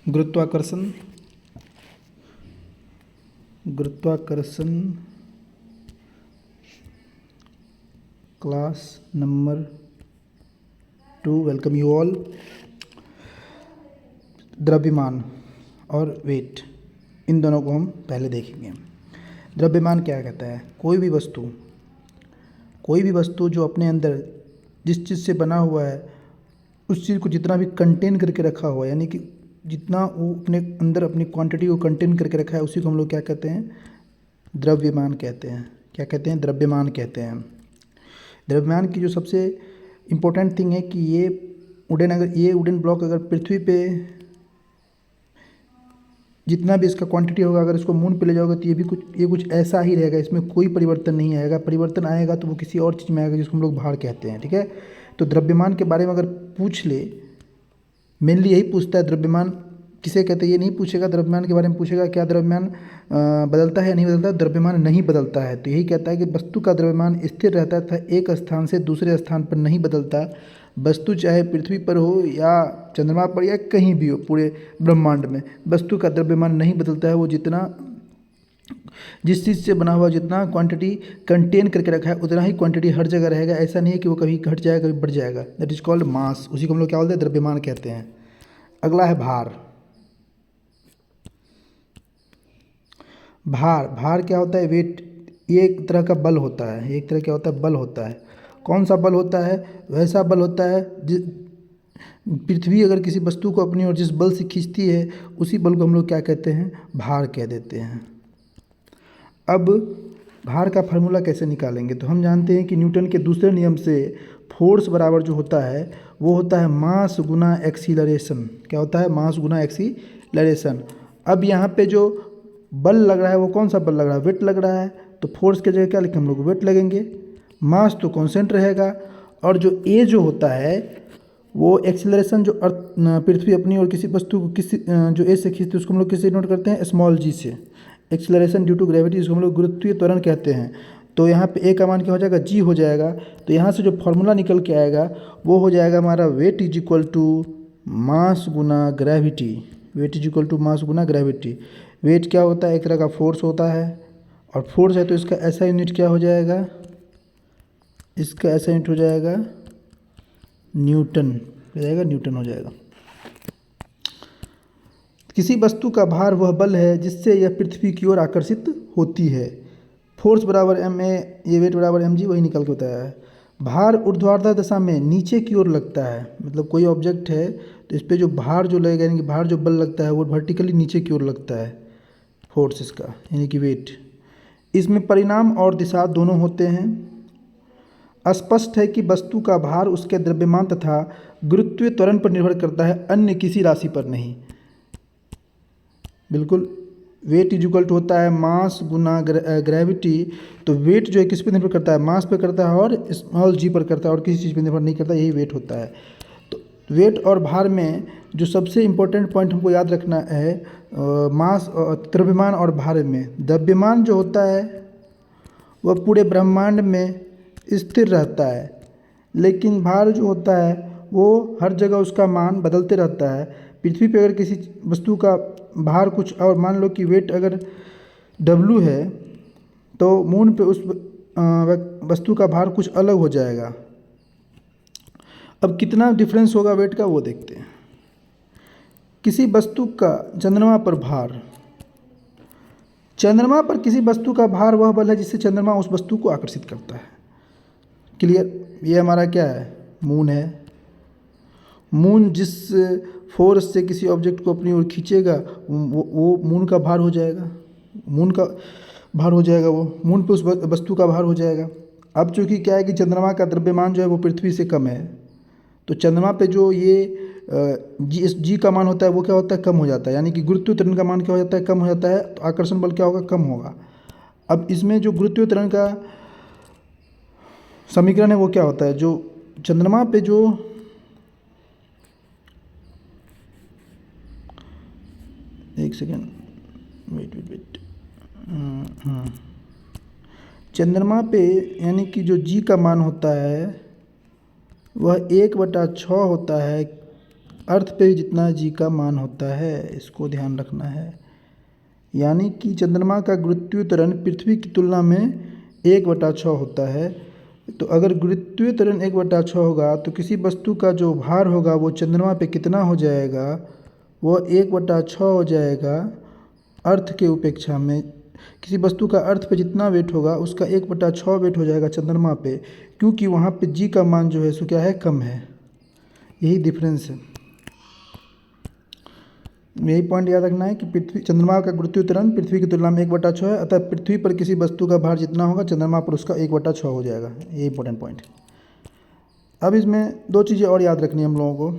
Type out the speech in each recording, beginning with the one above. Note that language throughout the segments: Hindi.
गुरुत्वाकर्षण गुरुत्वाकर्षण class number 2। Welcome you all. द्रव्यमान और वेट, इन दोनों को हम पहले देखेंगे। द्रव्यमान क्या कहता है? कोई भी वस्तु जो अपने अंदर जिस चीज़ से बना हुआ है उस चीज़ को जितना भी कंटेन करके रखा हुआ है, यानी कि जितना वो अपने अंदर अपनी क्वांटिटी को कंटेन करके रखा है, उसी को हम लोग क्या कहते हैं? द्रव्यमान कहते हैं। क्या कहते हैं? द्रव्यमान कहते हैं। द्रव्यमान की जो सबसे इम्पोर्टेंट थिंग है कि ये वुडन ब्लॉक अगर पृथ्वी पे जितना भी इसका क्वांटिटी होगा, अगर इसको मून पे ले जाओगे तो ये कुछ ऐसा ही रहेगा, इसमें कोई परिवर्तन नहीं आएगा। परिवर्तन आएगा तो वो किसी और चीज़ में आएगा जिसको हम लोग भार कहते हैं। ठीक है, तो द्रव्यमान के बारे में अगर पूछ ले, मेनली यही पूछता है द्रव्यमान किसे कहते हैं। ये नहीं पूछेगा द्रव्यमान के बारे में, पूछेगा क्या द्रव्यमान बदलता है या नहीं बदलता। द्रव्यमान नहीं बदलता है, तो यही कहता है कि वस्तु का द्रव्यमान स्थिर रहता था, एक स्थान से दूसरे स्थान पर नहीं बदलता। वस्तु चाहे पृथ्वी पर हो या चंद्रमा पर या कहीं भी हो, पूरे ब्रह्मांड में वस्तु का द्रव्यमान नहीं बदलता है। वो जिस चीज़ से बना हुआ जितना क्वांटिटी कंटेन करके रखा है उतना ही क्वांटिटी हर जगह रहेगा। ऐसा नहीं है कि वो कभी घट जाएगा कभी बढ़ जाएगा। दैट इज कॉल्ड मास। उसी को हम लोग क्या बोलते हैं? द्रव्यमान कहते हैं। अगला है भार। भार क्या होता है? वेट। ये एक तरह का बल होता है। एक तरह क्या होता है? बल होता है। कौन सा बल होता है? वैसा बल होता है पृथ्वी अगर किसी वस्तु को अपनी ओर जिस बल से खींचती है, उसी बल को हम लोग क्या कहते हैं? भार कह देते हैं। अब भार का फार्मूला कैसे निकालेंगे? तो हम जानते हैं कि न्यूटन के दूसरे नियम से फोर्स बराबर जो होता है वो होता है मास गुना एक्सीलरेशन। क्या होता है? मास गुना एक्सीलरेशन। अब यहाँ पे जो बल लग रहा है वो कौन सा बल लग रहा है? वेट लग रहा है। तो फोर्स की जगह क्या लिखें हम लोग? वेट लगेंगे। मास तो कांस्टेंट रहेगा, और जो ए जो होता है वो एक्सीलरेशन, जो पृथ्वी अपनी और किसी वस्तु को जो ए से खींचते हैं उसको हम लोग किससे नोट करते हैं? स्मॉल जी से। एक्सीलरेशन ड्यू टू ग्रेविटी, इसको हम लोग गुरुत्वीय त्वरण कहते हैं। तो यहाँ पे ए का मान क्या हो जाएगा? जी हो जाएगा। तो यहाँ से जो फॉर्मूला निकल के आएगा वो हो जाएगा हमारा weight is equal to mass गुना gravity. Weight is equal to mass गुना ग्रेविटी। वेट क्या होता है? एक तरह का फोर्स होता है, और फोर्स है तो इसका ऐसा यूनिट क्या हो जाएगा? इसका ऐसा यूनिट हो जाएगा न्यूटन। हो जाएगा न्यूटन हो जाएगा। किसी वस्तु का भार वह बल है जिससे यह पृथ्वी की ओर आकर्षित होती है। फोर्स बराबर एम ए, ये वेट बराबर एम जी, वही निकल के होता है। भार ऊर्ध्वाधर दिशा में नीचे की ओर लगता है। मतलब कोई ऑब्जेक्ट है तो इस पर जो भार जो लगेगा, यानी कि भार जो बल लगता है वो वर्टिकली नीचे की ओर लगता है। फोर्स इसका यानी कि वेट। इसमें परिमाण और दिशा दोनों होते हैं। स्पष्ट है कि वस्तु का भार उसके द्रव्यमान तथा गुरुत्वीय त्वरण पर निर्भर करता है, अन्य किसी राशि पर नहीं। बिल्कुल। वेट इज इक्वल टू होता है मास गुना ग्रेविटी। तो वेट जो है किस पे निर्भर करता है? मास पे करता है और स्मॉल जी पर करता है, और किसी चीज़ पे निर्भर नहीं करता। यही वेट होता है। तो वेट और भार में जो सबसे इम्पोर्टेंट पॉइंट हमको याद रखना है, मास द्रव्यमान और भार में, द्रव्यमान जो होता है वह पूरे ब्रह्मांड में स्थिर रहता है, लेकिन भार जो होता है वो हर जगह उसका मान बदलते रहता है। पृथ्वी पे अगर किसी वस्तु का भार कुछ और, मान लो कि वेट अगर W है, तो मून पे उस वस्तु का भार कुछ अलग हो जाएगा। अब कितना डिफरेंस होगा वेट का वो देखते हैं। किसी वस्तु का चंद्रमा पर भार, चंद्रमा पर किसी वस्तु का भार वह बल है जिससे चंद्रमा उस वस्तु को आकर्षित करता है। क्लियर? ये हमारा क्या है? मून है। मून जिस फोर्स से किसी ऑब्जेक्ट को अपनी ओर खींचेगा वो मून का भार हो जाएगा। मून का भार हो जाएगा, वो मून पे उस वस्तु का भार हो जाएगा। अब चूँकि क्या है कि चंद्रमा का द्रव्यमान जो है वो पृथ्वी से कम है, तो चंद्रमा पे जो ये जी का मान होता है वो क्या होता है? कम हो जाता है। यानी कि गुरुत्वीय त्वरण का मान क्या हो जाता है? कम हो जाता है। तो आकर्षण बल क्या होगा? कम होगा। अब इसमें जो गुरुत्वीय त्वरण का समीकरण है वो क्या होता है? जो चंद्रमा पे जो एक सेकेंड, वेट चंद्रमा पे यानी कि जो जी का मान होता है वह 1/6 होता है अर्थ पे जितना जी का मान होता है, इसको ध्यान रखना है। यानी कि चंद्रमा का गुरुत्वीय त्वरण पृथ्वी की तुलना में 1/6 होता है। तो अगर गुरुत्वीय त्वरण 1/6 होगा तो किसी वस्तु का जो भार होगा वो चंद्रमा पे कितना हो जाएगा, वो 1/6 हो जाएगा अर्थ के उपेक्षा में। किसी वस्तु का अर्थ पे जितना वेट होगा उसका 1/6 वेट हो जाएगा चंद्रमा पे, क्योंकि वहाँ पे जी का मान जो है सो क्या है, कम है। यही डिफरेंस है। यही पॉइंट याद रखना है कि चंद्रमा का गुरुत्वीय त्वरण पृथ्वी की तुलना में 1/6 है, अतः पृथ्वी पर किसी वस्तु का भार जितना होगा चंद्रमा पर उसका 1/6 हो जाएगा। ये इंपॉर्टेंट पॉइंट। अब इसमें दो चीज़ें और याद रखनी है हम लोगों को।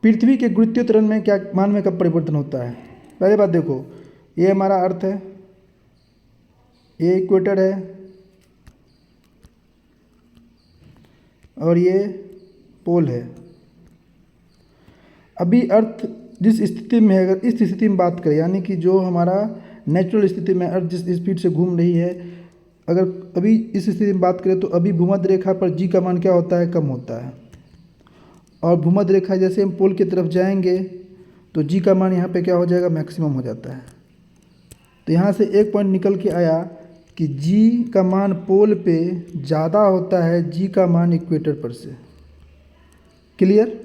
पृथ्वी के गुरुत्वीय त्वरण में क्या मान में कब परिवर्तन होता है। पहले बात देखो, ये हमारा अर्थ है, ये इक्वेटर है और ये पोल है। अभी अर्थ जिस स्थिति में है, अगर इस स्थिति में बात करें, यानी कि जो हमारा नेचुरल स्थिति में अर्थ जिस स्पीड से घूम रही है, अगर अभी इस स्थिति में बात करें तो अभी भूमध्य रेखा पर जी का मान क्या होता है, कम होता है। और भूमध्य रेखा जैसे हम पोल की तरफ जाएंगे तो जी का मान यहाँ पे क्या हो जाएगा, मैक्सिमम हो जाता है। तो यहाँ से एक पॉइंट निकल के आया कि जी का मान पोल पे ज़्यादा होता है जी का मान इक्वेटर पर से। क्लियर,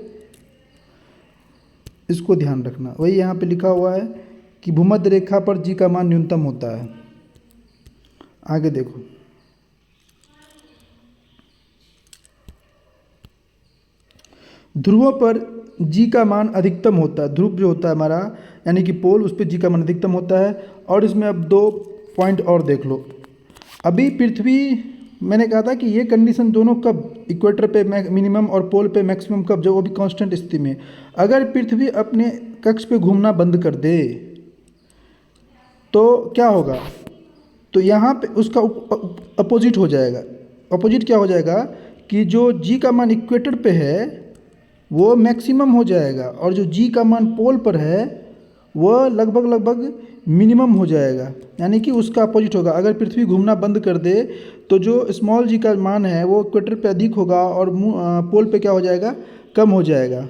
इसको ध्यान रखना। वही यहाँ पे लिखा हुआ है कि भूमध्य रेखा पर जी का मान न्यूनतम होता है। आगे देखो, ध्रुवों पर जी का मान अधिकतम होता है। ध्रुव जो होता है हमारा, यानी कि पोल, उस पर जी का मान अधिकतम होता है। और इसमें अब दो पॉइंट और देख लो। अभी पृथ्वी, मैंने कहा था कि ये कंडीशन दोनों कब, इक्वेटर पे मिनिमम और पोल पे मैक्सिमम कब, जब वो भी कांस्टेंट स्थिति में। अगर पृथ्वी अपने कक्ष पे घूमना बंद कर दे तो क्या होगा, तो यहाँ पे उसका अपोजिट हो जाएगा। अपोजिट क्या हो जाएगा कि जो जी का मान इक्वेटर पे है वो मैक्सिमम हो जाएगा और जो जी का मान पोल पर है वो लगभग मिनिमम हो जाएगा। यानी कि उसका अपोजिट होगा। अगर पृथ्वी घूमना बंद कर दे तो जो स्मॉल जी का मान है वो इक्वेटर पे अधिक होगा और पोल पे क्या हो जाएगा, कम हो जाएगा।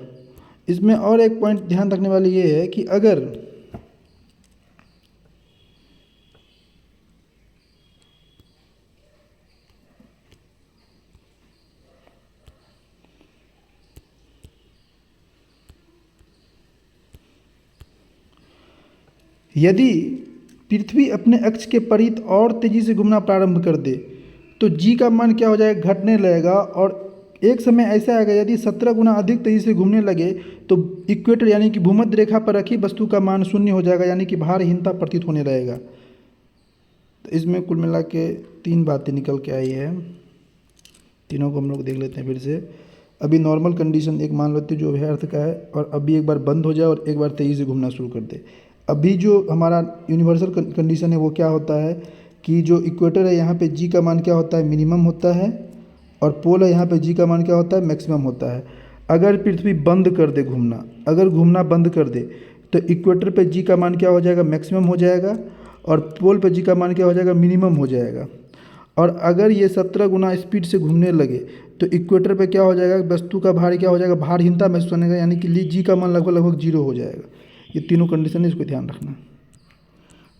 इसमें और एक पॉइंट ध्यान रखने वाली ये है कि अगर यदि पृथ्वी अपने अक्ष के परित और तेज़ी से घूमना प्रारंभ कर दे तो जी का मान क्या हो जाएगा, घटने लगेगा। और एक समय ऐसा आएगा यदि 17 गुना अधिक तेज़ी से घूमने लगे तो इक्वेटर यानी कि भूमध्य रेखा पर रखी वस्तु का मान शून्य हो जाएगा, यानी कि भारहीनता प्रतीत होने लगेगा। तो इसमें कुल मिला के 3 बातें निकल के आई है। तीनों को हम लोग देख लेते हैं फिर से। अभी नॉर्मल कंडीशन एक मान लेते जो है अर्थ का है, और अभी एक बार बंद हो जाए और एक बार तेज़ी से घूमना शुरू कर दे। अभी जो हमारा यूनिवर्सल कंडीशन है वो क्या होता है कि जो इक्वेटर है यहाँ पे जी का मान क्या होता है, मिनिमम होता है, और पोल है यहाँ पे जी का मान क्या होता है, मैक्सिमम होता है। अगर पृथ्वी बंद कर दे घूमना, अगर घूमना बंद कर दे तो इक्वेटर पे जी का मान क्या हो जाएगा, मैक्सिमम हो जाएगा, और पोल पे जी का मान क्या हो जाएगा, मिनिमम हो जाएगा। और अगर ये 17 गुना स्पीड से घूमने लगे तो इक्वेटर पे क्या हो जाएगा, वस्तु का भार क्या हो जाएगा, भारहीनता महसूस होने का, यानी कि जी का मान लगभग 0 हो जाएगा। ये तीनों कंडीशन है, इसको ध्यान रखना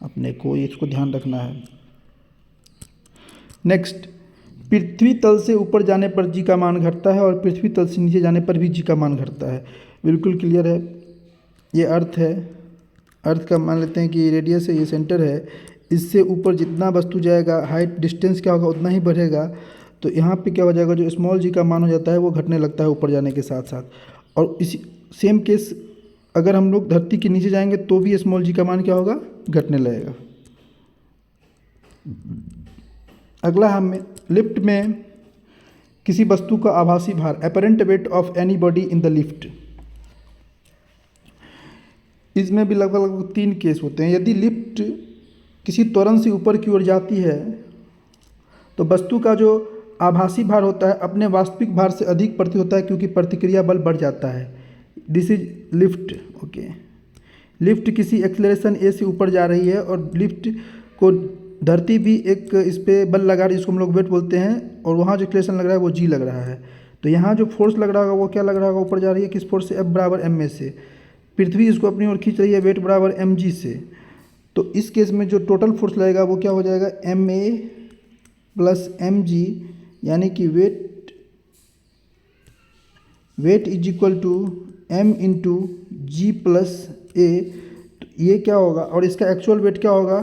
अपने को, इसको ध्यान रखना है। नेक्स्ट, पृथ्वी तल से ऊपर जाने पर जी का मान घटता है और पृथ्वी तल से नीचे जाने पर भी जी का मान घटता है। बिल्कुल क्लियर है। ये अर्थ है, अर्थ का मान लेते हैं कि रेडियस है, ये सेंटर है। इससे ऊपर जितना वस्तु जाएगा, हाइट डिस्टेंस क्या होगा उतना ही बढ़ेगा। तो यहाँ पे क्या हो जाएगा, जो स्मॉल जी का मान हो जाता है वो घटने लगता है ऊपर जाने के साथ साथ। और इसी सेम केस अगर हम लोग धरती के नीचे जाएंगे तो भी स्मॉल जी का मान क्या होगा, घटने लगेगा। अगला हमें लिफ्ट में किसी वस्तु का आभासी भार, apparent weight of any body in the lift. इसमें भी लगभग 3 केस होते हैं। यदि लिफ्ट किसी त्वरण से ऊपर की ओर जाती है तो वस्तु का जो आभासी भार होता है अपने वास्तविक भार से अधिक प्रतीत होता है, क्योंकि प्रतिक्रिया बल बढ़ जाता है। This is lift. Okay, lift किसी एक्सेलरेशन ए से ऊपर जा रही है और लिफ्ट को धरती भी एक इस पर बल लगा रही है, जिसको हम लोग वेट बोलते हैं, और वहाँ जो एक्सेलरेशन लग रहा है वो जी लग रहा है। तो यहाँ जो फोर्स लग रहा होगा वो क्या लग रहा होगा, ऊपर जा रही है किस फोर्स से, F बराबर एम ए से। पृथ्वी इसको अपनी ओर खींच रही है वेट बराबर एम जी से। तो इस केस में जो टोटल फोर्स लगेगा वो क्या हो जाएगा, M A plus M G, यानी कि weight is equal to M into G plus A. तो ये क्या होगा, और इसका एक्चुअल वेट क्या होगा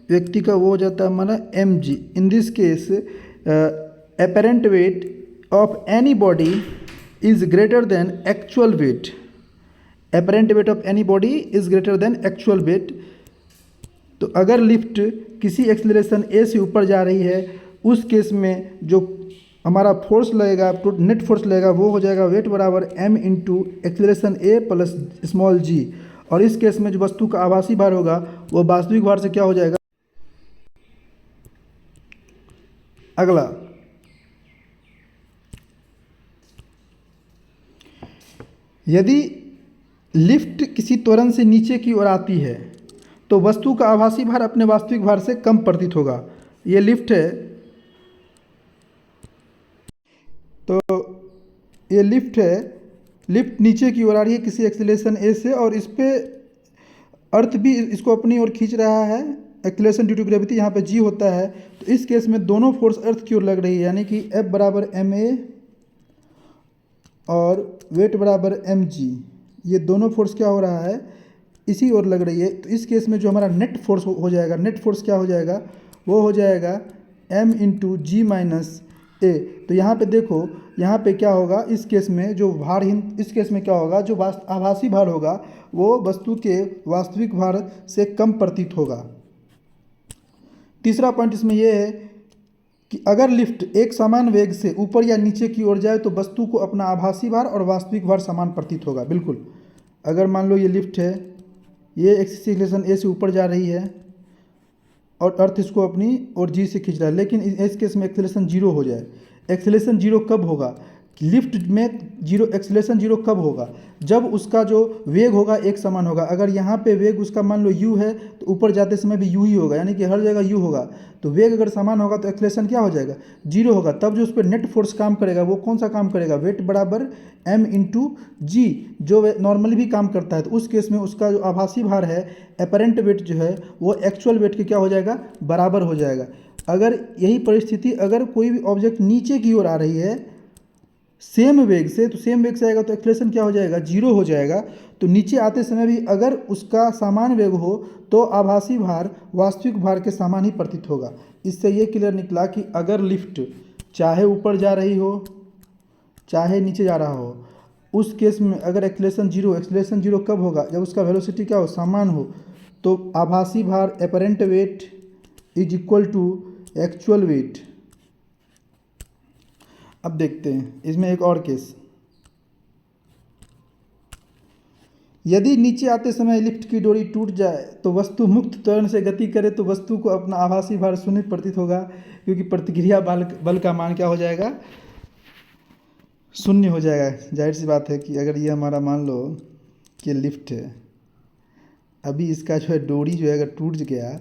व्यक्ति का, वो हो जाता है हमारा m g. In this case apparent weight of any body is greater than actual weight. Apparent weight of any body is greater than actual weight. तो अगर लिफ्ट किसी एक्सेलरेशन ए से ऊपर जा रही है, उस केस में जो हमारा फोर्स लगेगा, नेट फोर्स लगेगा, वो हो जाएगा वेट बराबर एम इंटू एक्सेलरेशन ए प्लस स्मॉल जी। और इस केस में जो वस्तु का आभासी भार होगा वो वास्तविक भार से क्या हो जाएगा। अगला, यदि लिफ्ट किसी त्वरण से नीचे की ओर आती है तो वस्तु का आभासी भार अपने वास्तविक भार से कम प्रतीत होगा। ये लिफ्ट है, तो ये लिफ्ट है, लिफ्ट नीचे की ओर आ रही है किसी एक्सेलरेशन ए से, और इस पे अर्थ भी इसको अपनी ओर खींच रहा है, एक्सेलरेशन ड्यू टू ग्रेविटी यहाँ पे जी होता है। तो इस केस में दोनों फोर्स अर्थ की ओर लग रही है, यानी कि F बराबर एम ए और वेट बराबर एम जी, ये दोनों फोर्स क्या हो रहा है, इसी ओर लग रही है। तो इस केस में जो हमारा नेट फोर्स हो जाएगा, नेट फोर्स क्या हो जाएगा, वो हो जाएगा m इंटू जी माइनस ए। तो यहाँ पे देखो, यहाँ पे क्या होगा, इस केस में जो भारहीन, इस केस में क्या होगा, जो आभासी भार होगा वो वस्तु के वास्तविक भार से कम प्रतीत होगा। तीसरा पॉइंट इसमें यह है कि अगर लिफ्ट एक समान वेग से ऊपर या नीचे की ओर जाए तो वस्तु को अपना आभासी भार और वास्तविक भार समान प्रतीत होगा। बिल्कुल, अगर मान लो ये लिफ्ट है, ये एक्सेलरेशन ए से ऊपर जा रही है और अर्थ इसको अपनी और जी से खींच रहा है, लेकिन इस केस में एक्सेलरेशन जीरो हो जाए। एक्सेलरेशन जीरो कब होगा, लिफ्ट में जीरो, एक्सेलरेशन जीरो कब होगा, जब उसका जो वेग होगा एक समान होगा। अगर यहाँ पे वेग उसका मान लो u है तो ऊपर जाते समय भी u ही होगा, यानी कि हर जगह u होगा। तो वेग अगर समान होगा तो एक्सेलरेशन क्या हो जाएगा, जीरो होगा। तब जो उस पर नेट फोर्स काम करेगा वो कौन सा काम करेगा, वेट बराबर m इंटू जी, जो नॉर्मली भी काम करता है। तो उस केस में उसका जो आभासी भार है, एपरेंट वेट जो है, वो एक्चुअल वेट के क्या हो जाएगा, बराबर हो जाएगा। अगर यही परिस्थिति, अगर कोई भी ऑब्जेक्ट नीचे की ओर आ रही है सेम वेग से, तो सेम वेग से आएगा तो एक्सेलरेशन क्या हो जाएगा, जीरो हो जाएगा। तो नीचे आते समय भी अगर उसका समान वेग हो तो आभासी भार वास्तविक भार के समान ही प्रतीत होगा। इससे ये क्लियर निकला कि अगर लिफ्ट चाहे ऊपर जा रही हो चाहे नीचे जा रहा हो, उस केस में अगर एक्सेलरेशन जीरो कब होगा, जब उसका वेलोसिटी क्या हो, समान हो। तो आभासी भार apparent weight is equal to actual weight. अब देखते हैं इसमें एक और केस, यदि नीचे आते समय लिफ्ट की डोरी टूट जाए तो वस्तु मुक्त त्वरण से गति करे तो वस्तु को अपना आभासी भार शून्य प्रतीत होगा, क्योंकि प्रतिक्रिया बल का मान क्या हो जाएगा, शून्य हो जाएगा। जाहिर सी बात है कि अगर ये हमारा मान लो कि लिफ्ट है, अभी इसका जो है डोरी जो है अगर टूट गया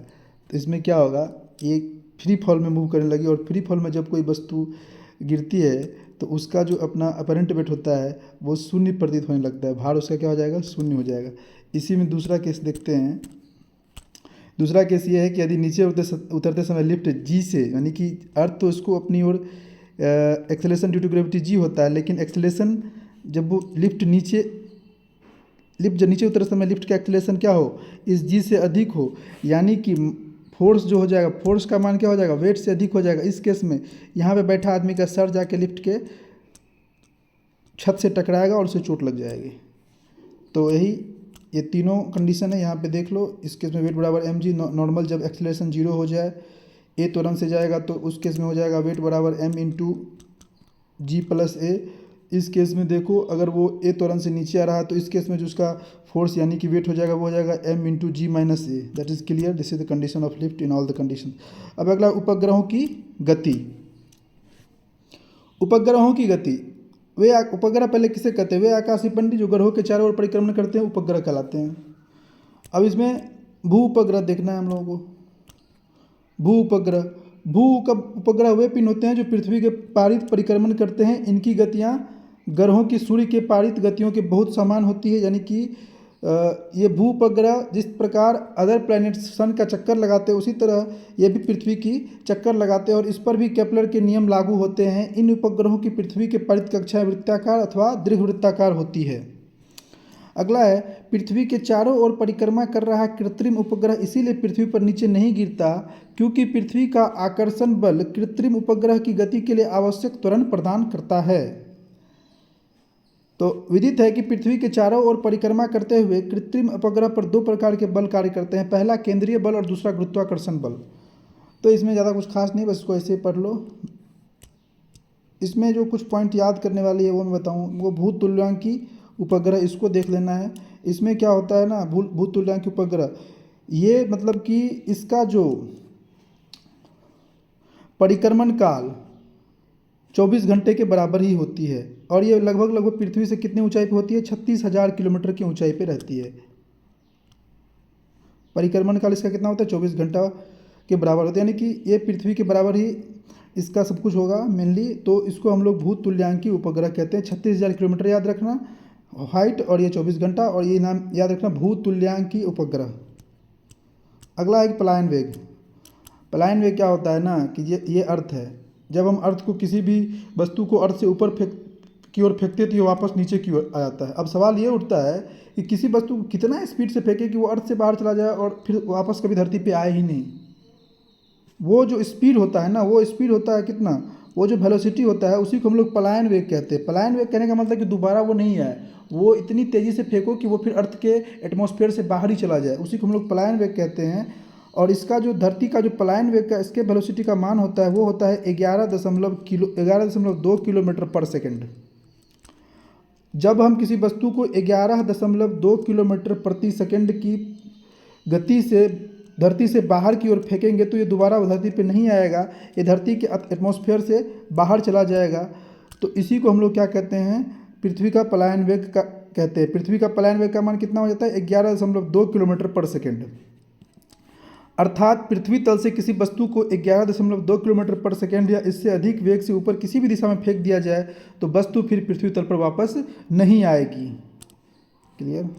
तो इसमें क्या होगा, ये फ्री फॉल में मूव करने लगी, और फ्री फॉल में जब कोई वस्तु गिरती है तो उसका जो अपना अपरेंट वेट होता है वो शून्य प्रतीत होने लगता है, भार उसका क्या हो जाएगा, शून्य हो जाएगा। इसी में दूसरा केस देखते हैं। दूसरा केस ये है कि यदि नीचे उतरते समय लिफ्ट जी से, यानी कि अर्थ तो उसको अपनी ओर acceleration due to gravity G होता है, लेकिन एक्सेलरेशन जब वो लिफ्ट जब नीचे उतरते समय लिफ्ट का एक्सेलरेशन क्या हो, इस जी से अधिक हो, यानी कि फोर्स जो हो जाएगा, फोर्स का मान क्या हो जाएगा, वेट से अधिक हो जाएगा। इस केस में यहाँ पे बैठा आदमी का सर जाके लिफ्ट के छत से टकराएगा और उसे चोट लग जाएगी। तो यही ये तीनों कंडीशन है, यहाँ पे देख लो। इस केस में वेट बराबर एम जी, नॉर्मल जब एक्सेलरेशन जीरो हो जाए, ए त्वरण से जाएगा तो उस केस में हो जाएगा वेट बराबर एम इंटू जी प्लस ए। इस केस में देखो अगर वो ए त्वरण से नीचे आ रहा है तो इस केस में जो उसका फोर्स यानी कि वेट हो जाएगा वो हो जाएगा m into g minus a. That is clear, this is the condition of lift in all the condition. अब अगला उपग्रहों की गति। उपग्रहों की गति, वे उपग्रह पहले किसे कहते हैं, वे आकाशीय पिंड जो ग्रहों के चारों ओर परिक्रमण करते हैं उपग्रह कहलाते हैं। अब इसमें भू उपग्रह देखना है हम लोगों को। भू उपग्रह, भू उपग्रह वे पिंड होते हैं जो पृथ्वी के पारित परिक्रमण करते हैं। इनकी गतियाँ ग्रहों की सूर्य के पारित गतियों के बहुत समान होती है, यानी कि ये भू उपग्रह जिस प्रकार अदर प्लैनेट सन का चक्कर लगाते हैं उसी तरह ये भी पृथ्वी की चक्कर लगाते हैं और इस पर भी केपलर के नियम लागू होते हैं। इन उपग्रहों की पृथ्वी के परित कक्षाएं वृत्ताकार अथवा दीर्घवृत्ताकार होती है। अगला है, पृथ्वी के चारों ओर परिक्रमा कर रहा कृत्रिम उपग्रह इसीलिए पृथ्वी पर नीचे नहीं गिरता क्योंकि पृथ्वी का आकर्षण बल कृत्रिम उपग्रह की गति के लिए आवश्यक त्वरण प्रदान करता है। तो विदित है कि पृथ्वी के चारों ओर परिक्रमा करते हुए कृत्रिम उपग्रह पर दो प्रकार के बल कार्य करते हैं, पहला केंद्रीय बल और दूसरा गुरुत्वाकर्षण बल। तो इसमें ज़्यादा कुछ खास नहीं, बस इसको ऐसे पढ़ लो। इसमें जो कुछ पॉइंट याद करने वाली है वो मैं बताऊँ, वो भूतुल्यांकी उपग्रह, इसको देख लेना है। इसमें क्या होता है ना, भूतुल्यांकी उपग्रह, ये मतलब कि इसका जो परिक्रमण काल 24 घंटे के बराबर ही होती है और ये लगभग पृथ्वी से कितनी ऊंचाई पे होती है, 36,000 किलोमीटर की ऊंचाई पे रहती है। परिक्रमण काल इसका कितना होता है, 24 घंटा के बराबर होता है, यानी कि ये पृथ्वी के बराबर ही इसका सब कुछ होगा मेनली। तो इसको हम लोग भूतुल्यांकी उपग्रह कहते हैं। 36,000 किलोमीटर याद रखना हाइट, और ये 24 घंटा, और ये नाम याद रखना भूतुल्यांकी उपग्रह। अगला है पलायन वेग। पलायन वेग क्या होता है ना कि ये अर्थ है, जब हम अर्थ को किसी भी वस्तु को अर्थ से ऊपर की ओर फेंकते तो ये वापस नीचे की ओर आ जाता है। अब सवाल ये उठता है कि किसी वस्तु को कितना स्पीड से फेंके कि वो अर्थ से बाहर चला जाए और फिर वापस कभी धरती पे आए ही नहीं। वो जो स्पीड होता है ना, वो स्पीड होता है कितना, वो जो वेलोसिटी होता है उसी को हम लोग पलायन वेग कहते हैं। पलायन वेग कहने का मतलब कि दोबारा वो नहीं आए, वो इतनी तेज़ी से फेंको कि वो फिर अर्थ के एटमॉस्फेयर से बाहर ही चला जाए, उसी को हम लोग पलायन वेग कहते हैं। और इसका जो धरती का जो पलायन वेग का इसके वेलोसिटी का मान होता है वो होता है 11.2 किलोमीटर पर सेकेंड। जब हम किसी वस्तु को 11.2 किलोमीटर प्रति सेकेंड की गति से धरती से बाहर की ओर फेंकेंगे तो ये दोबारा धरती पे नहीं आएगा, ये धरती के एटमॉस्फेयर से बाहर चला जाएगा। तो इसी को हम लोग क्या कहते हैं, पृथ्वी का पलायन वेग का कहते हैं। पृथ्वी का पलायन वेग का मान कितना हो जाता है, 11.2 किलोमीटर पर सेकेंड। अर्थात पृथ्वी तल से किसी वस्तु को 11.2 किलोमीटर पर सेकेंड या इससे अधिक वेग से ऊपर किसी भी दिशा में फेंक दिया जाए तो वस्तु फिर पृथ्वी तल पर वापस नहीं आएगी। क्लियर।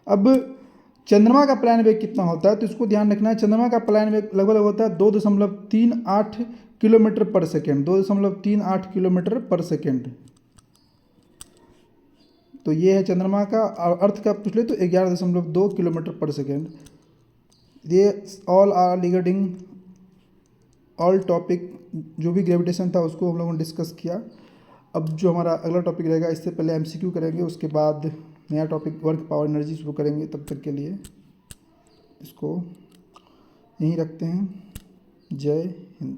अब चंद्रमा का पलायन वेग कितना होता है तो इसको ध्यान रखना है। चंद्रमा का पलायन वेग लगभग होता है 2.38 किलोमीटर पर सेकेंड, 2.38 किलोमीटर पर सेकेंड। तो ये है चंद्रमा का। और अर्थ का पूछ ले तो 11.2 किलोमीटर पर सेकेंड। ये all are regarding all topic, जो भी ग्रेविटेशन था उसको हम लोगों ने डिस्कस किया। अब जो हमारा अगला टॉपिक रहेगा, इससे पहले एमसीक्यू करेंगे, उसके बाद नया टॉपिक वर्क पावर एनर्जी शुरू करेंगे। तब तक के लिए इसको यहीं रखते हैं। जय हिंद।